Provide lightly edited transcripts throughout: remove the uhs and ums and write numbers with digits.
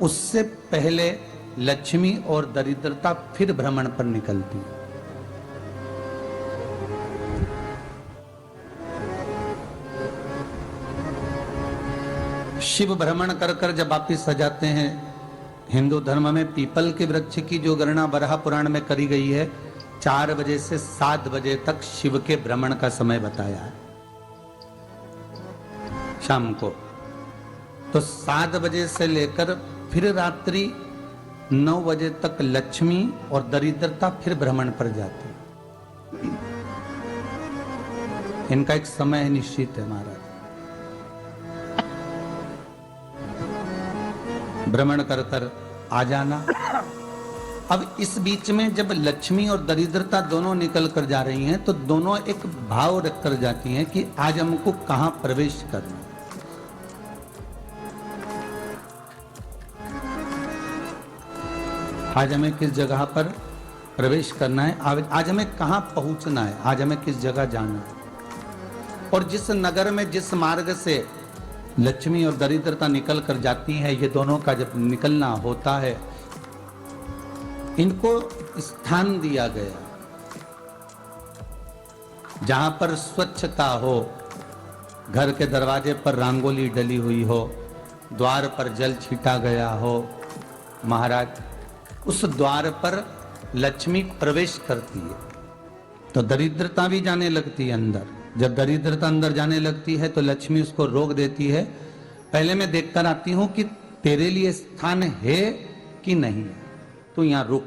उससे पहले लक्ष्मी और दरिद्रता फिर भ्रमण पर निकलती है। शिव भ्रमण कर कर जब वापिस आ जाते हैं, हिंदू धर्म में पीपल के वृक्ष की जो गणना वराह पुराण में करी गई है, 4 बजे से 7 बजे तक शिव के भ्रमण का समय बताया है शाम को। तो 7 बजे से लेकर फिर रात्रि 9 बजे तक लक्ष्मी और दरिद्रता फिर भ्रमण पर जाती है। इनका एक समय निश्चित है महाराज। भ्रमण कर कर आ जाना। अब इस बीच में जब लक्ष्मी और दरिद्रता दोनों निकल कर जा रही हैं, तो दोनों एक भाव रख कर जाती हैं कि आज हमको कहां प्रवेश करना। आज हमें किस जगह पर प्रवेश करना है, आज हमें कहां पहुंचना है, आज हमें किस जगह जाना है। और जिस नगर में जिस मार्ग से लक्ष्मी और दरिद्रता निकल कर जाती है, ये दोनों का जब निकलना होता है, इनको स्थान दिया गया जहां पर स्वच्छता हो, घर के दरवाजे पर रंगोली डली हुई हो, द्वार पर जल छीटा गया हो। महाराज उस द्वार पर लक्ष्मी प्रवेश करती है तो दरिद्रता भी जाने लगती है अंदर। जब दरिद्रता अंदर जाने लगती है तो लक्ष्मी उसको रोक देती है। पहले मैं देखकर आती हूं कि तेरे लिए स्थान है कि नहीं है, तू यहां रुक।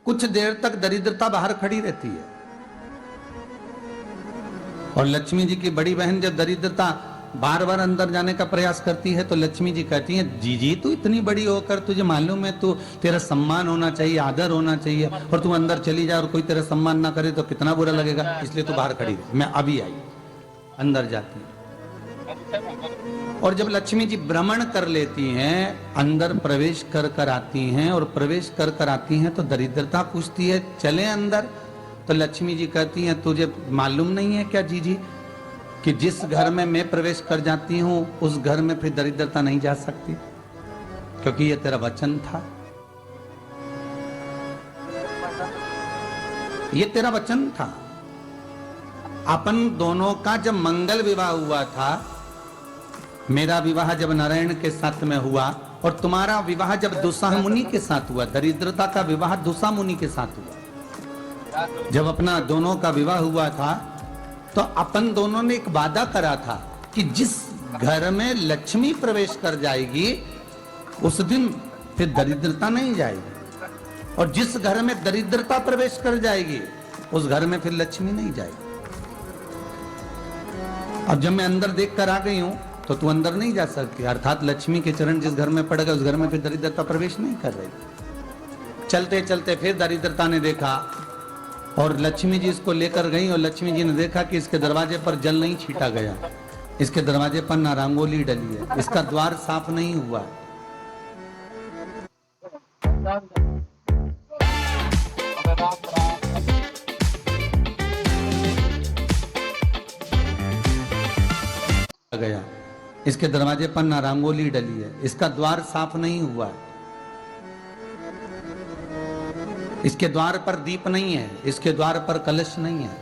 कुछ देर तक दरिद्रता बाहर खड़ी रहती है और लक्ष्मी जी की बड़ी बहन जब दरिद्रता बार बार अंदर जाने का प्रयास करती है तो लक्ष्मी जी कहती हैं, जी तू इतनी बड़ी होकर तुझे मालूम है तू तेरा सम्मान होना चाहिए, आदर होना चाहिए, और तू अंदर चली जाए और कोई तेरा सम्मान ना करे तो कितना बुरा लगेगा, इसलिए तू बाहर खड़ी रहे। मैं अभी आई। अंदर जाती है और जब लक्ष्मी जी भ्रमण कर लेती हैं, अंदर प्रवेश कर कर आती हैं और प्रवेश कर कर आती हैं तो दरिद्रता पूछती है चले अंदर। तो लक्ष्मी जी कहती हैं, तुझे मालूम नहीं है क्या जी कि जिस घर में मैं प्रवेश कर जाती हूं उस घर में फिर दरिद्रता नहीं जा सकती, क्योंकि ये तेरा वचन था, ये तेरा वचन था। अपन दोनों का जब मंगल विवाह हुआ था, मेरा विवाह जब नारायण के साथ में हुआ और तुम्हारा विवाह जब दुस्साह मुनि के साथ हुआ, दरिद्रता का विवाह दुस्साह मुनि के साथ हुआ। जब अपना दोनों का विवाह हुआ था तो अपन दोनों ने एक वादा करा था कि जिस घर में लक्ष्मी प्रवेश कर जाएगी उस दिन फिर दरिद्रता नहीं जाएगी, और जिस घर में दरिद्रता प्रवेश कर जाएगी उस घर में फिर लक्ष्मी नहीं जाएगी। अब जब मैं अंदर देख कर आ गई हूं तो तू अंदर नहीं जा सकती, अर्थात लक्ष्मी के चरण जिस घर में पड़ गए उस घर में फिर दरिद्रता प्रवेश नहीं कर रही। चलते चलते फिर दरिद्रता ने देखा और लक्ष्मी जी इसको लेकर गई और लक्ष्मी जी ने देखा कि इसके दरवाजे पर जल नहीं छीटा गया, इसके दरवाजे पर ना रंगोली डली है, इसका द्वार साफ नहीं हुआ। गया, इसके दरवाजे पर ना रंगोली डली है, इसका द्वार साफ नहीं हुआ है, इसके द्वार पर दीप नहीं है, इसके द्वार पर कलश नहीं है,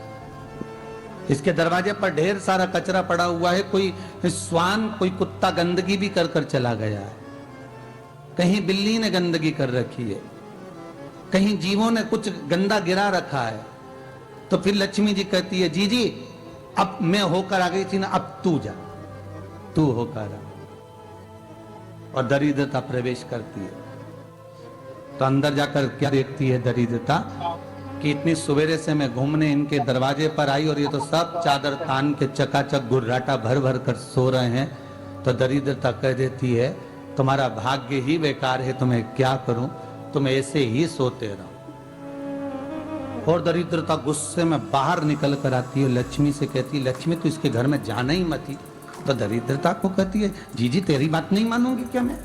इसके दरवाजे पर ढेर सारा कचरा पड़ा हुआ है, कोई स्वान कोई कुत्ता गंदगी भी कर कर चला गया है, कहीं बिल्ली ने गंदगी कर रखी है, कहीं जीवों ने कुछ गंदा गिरा रखा है। तो फिर लक्ष्मी जी कहती है, जी अब मैं होकर आ गई थी ना, अब तू जा, तू होकर आ। और दरिद्रता प्रवेश करती है तो अंदर जाकर क्या देखती है दरिद्रता कि इतनी सवेरे से मैं घूमने इनके दरवाजे पर आई और ये तो सब चादर तान के चकाचक गुर्राटा भर भर कर सो रहे हैं। तो दरिद्रता कह देती है, तुम्हारा भाग्य ही बेकार है, तुम्हें क्या करूं, तुम ऐसे ही सोते रहो। और दरिद्रता गुस्से में बाहर निकल कर आती है, लक्ष्मी से कहती है, लक्ष्मी तू इसके घर में जाना ही मत ही। तो दरिद्रता को कहती है, जी तेरी बात नहीं मानूंगी क्या मैं?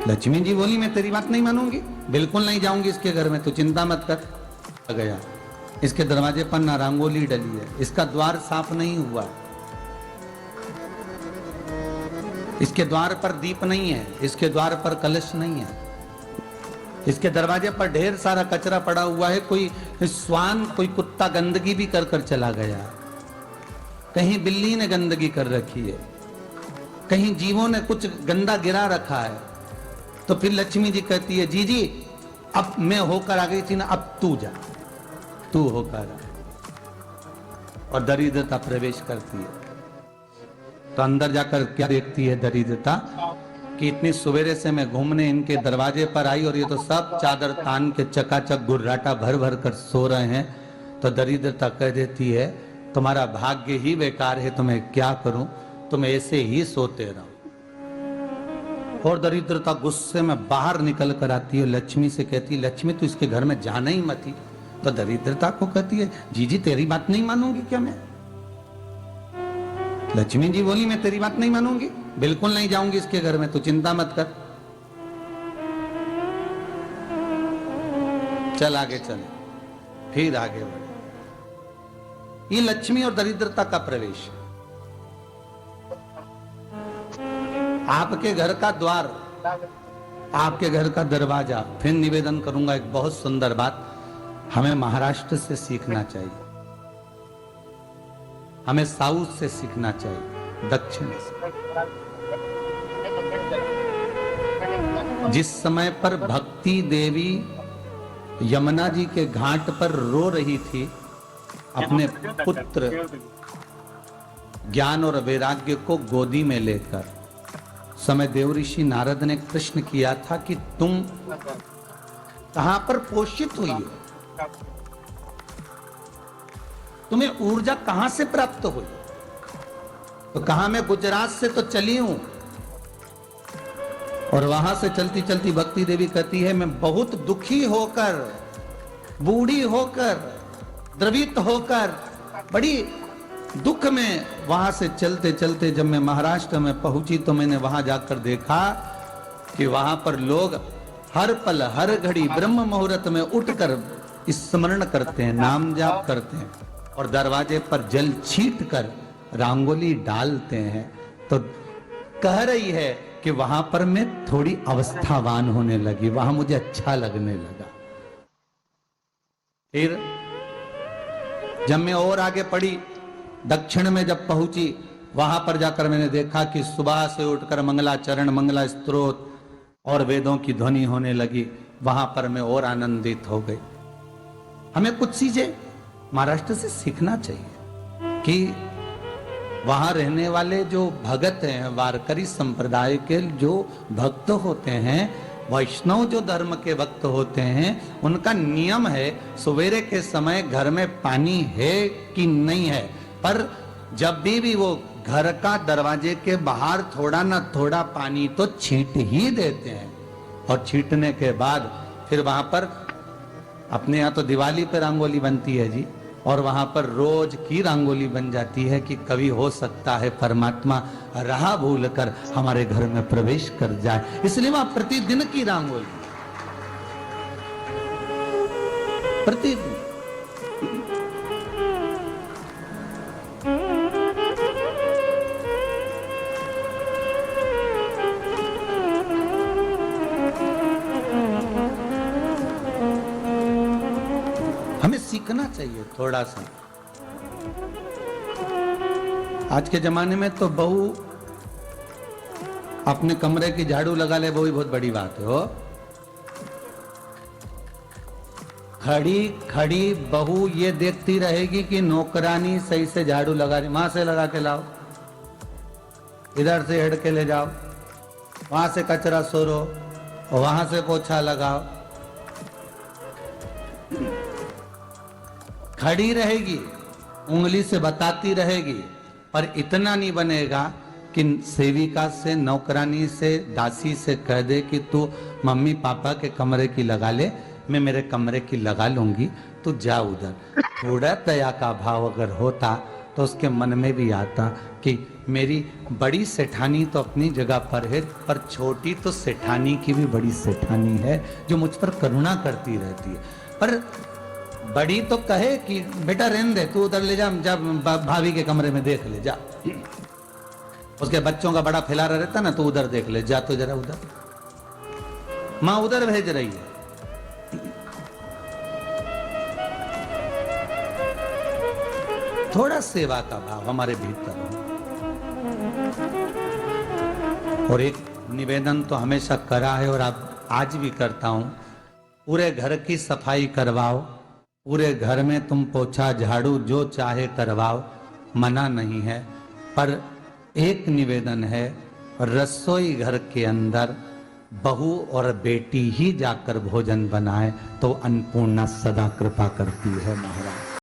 लक्ष्मी जी बोली, मैं तेरी बात नहीं मानूंगी, बिल्कुल नहीं जाऊंगी इसके घर में, तू चिंता मत कर। गया इसके दरवाजे पर ना रंगोली डली है, इसका द्वार साफ नहीं हुआ, इसके द्वार पर दीप नहीं है, इसके द्वार पर कलश नहीं है, इसके दरवाजे पर ढेर सारा कचरा पड़ा हुआ है, कोई श्वान कोई कुत्ता गंदगी भी कर कर चला गया, कहीं बिल्ली ने गंदगी कर रखी है, कहीं जीवों ने कुछ गंदा गिरा रखा है। तो फिर लक्ष्मी जी कहती है, जी जी अब मैं होकर आ गई थी ना, अब तू जा, तू होकर आ। और दरिद्रता प्रवेश करती है। तो अंदर जाकर क्या देखती है दरिद्रता कि इतनी सवेरे से मैं घूमने इनके दरवाजे पर आई और ये तो सब चादर तान के चकाचक गुर्राटा भर भर कर सो रहे हैं। तो दरिद्रता कह देती है, तुम्हारा भाग्य ही बेकार है, तो मैं क्या करूं, तुम ऐसे ही सोते रहो। और दरिद्रता गुस्से में बाहर निकल कर आती है, लक्ष्मी से कहती है, लक्ष्मी तू इसके घर में जाना ही मत ही। तो दरिद्रता को कहती है, जी तेरी बात नहीं मानूंगी क्या मैं? लक्ष्मी जी बोली, मैं तेरी बात नहीं मानूंगी, बिल्कुल नहीं जाऊंगी इसके घर में, तू चिंता मत कर, चल आगे चले। फिर आगे बढ़े। ये लक्ष्मी और दरिद्रता का प्रवेश। आपके घर का द्वार, आपके घर का दरवाजा। फिर निवेदन करूंगा एक बहुत सुंदर बात, हमें महाराष्ट्र से सीखना चाहिए, हमें साउथ से सीखना चाहिए, दक्षिण से। जिस समय पर भक्ति देवी यमुना जी के घाट पर रो रही थी अपने पुत्र ज्ञान और वैराग्य को गोदी में लेकर, समय देव ऋषि नारद ने प्रश्न किया था कि तुम कहां पर पोषित हुई हो, तुम्हें ऊर्जा कहां से प्राप्त हुई? तो कहा, मैं गुजरात से तो चली हूं। और वहां से चलती चलती भक्ति देवी कहती है, मैं बहुत दुखी होकर, बूढ़ी होकर, द्रवित होकर, बड़ी दुख में वहां से चलते चलते जब मैं महाराष्ट्र में पहुंची तो मैंने वहां जाकर देखा कि वहां पर लोग हर पल हर घड़ी ब्रह्म मुहूर्त में उठकर स्मरण करते हैं, नाम जाप करते हैं और दरवाजे पर जल छीट कर रंगोली डालते हैं। तो कह रही है कि वहां पर मैं थोड़ी अवस्थावान होने लगी, वहां मुझे अच्छा लगने लगा। फिर जब मैं और आगे पड़ी, दक्षिण में जब पहुंची, वहां पर जाकर मैंने देखा कि सुबह से उठकर मंगलाचरण, मंगला स्तोत्र और वेदों की ध्वनि होने लगी। वहां पर मैं और आनंदित हो गई। हमें कुछ चीजें महाराष्ट्र से सीखना चाहिए कि वहां रहने वाले जो भगत हैं, वारकरी संप्रदाय के जो भक्त होते हैं, वैष्णव जो धर्म के भक्त होते हैं, उनका नियम है सवेरे के समय घर में पानी है कि नहीं है, पर जब भी वो घर का दरवाजे के बाहर थोड़ा ना थोड़ा पानी तो छींट ही देते हैं। और छींटने के बाद फिर वहां पर अपने यहाँ तो दिवाली पे रंगोली बनती है जी, और वहां पर रोज की रंगोली बन जाती है कि कभी हो सकता है परमात्मा राह भूल कर हमारे घर में प्रवेश कर जाए, इसलिए वहां प्रतिदिन की रंगोली, प्रतिदिन। हमें सीखना चाहिए थोड़ा सा। आज के जमाने में तो बहू अपने कमरे की झाड़ू लगा ले, वो ही बहुत बड़ी बात है। हो खड़ी खड़ी बहू ये देखती रहेगी कि नौकरानी सही से झाड़ू लगा रही, वहां से लगा के लाओ, इधर से हेड के ले जाओ, वहां से कचरा सोरो, वहां से पोछा लगाओ। खड़ी रहेगी, उंगली से बताती रहेगी, पर इतना नहीं बनेगा कि सेविका से, नौकरानी से, दासी से कह दे कि तू मम्मी पापा के कमरे की लगा ले, मैं मेरे कमरे की लगा लूंगी, तू जा उधर। थोड़ा दया का भाव अगर होता तो उसके मन में भी आता कि मेरी बड़ी सेठानी तो अपनी जगह पर है, पर छोटी तो सेठानी की भी बड़ी सेठानी है जो मुझ पर करुणा करती रहती है। पर बड़ी तो कहे कि बेटा रहने दे, तू उधर ले जा, जब भाभी के कमरे में देख ले जा। उसके बच्चों का बड़ा फैलारा रहता ना, तो उधर देख ले जा, तो जरा उधर, मां उधर भेज रही है। थोड़ा सेवा का भाव हमारे भीतर हो। और एक निवेदन तो हमेशा करा है और अब आज भी करता हूं, पूरे घर की सफाई करवाओ, पूरे घर में तुम पोछा झाड़ू जो चाहे करवाओ, मना नहीं है। पर एक निवेदन है, रसोई घर के अंदर बहू और बेटी ही जाकर भोजन बनाए तो अन्नपूर्णा सदा कृपा करती है महाराज।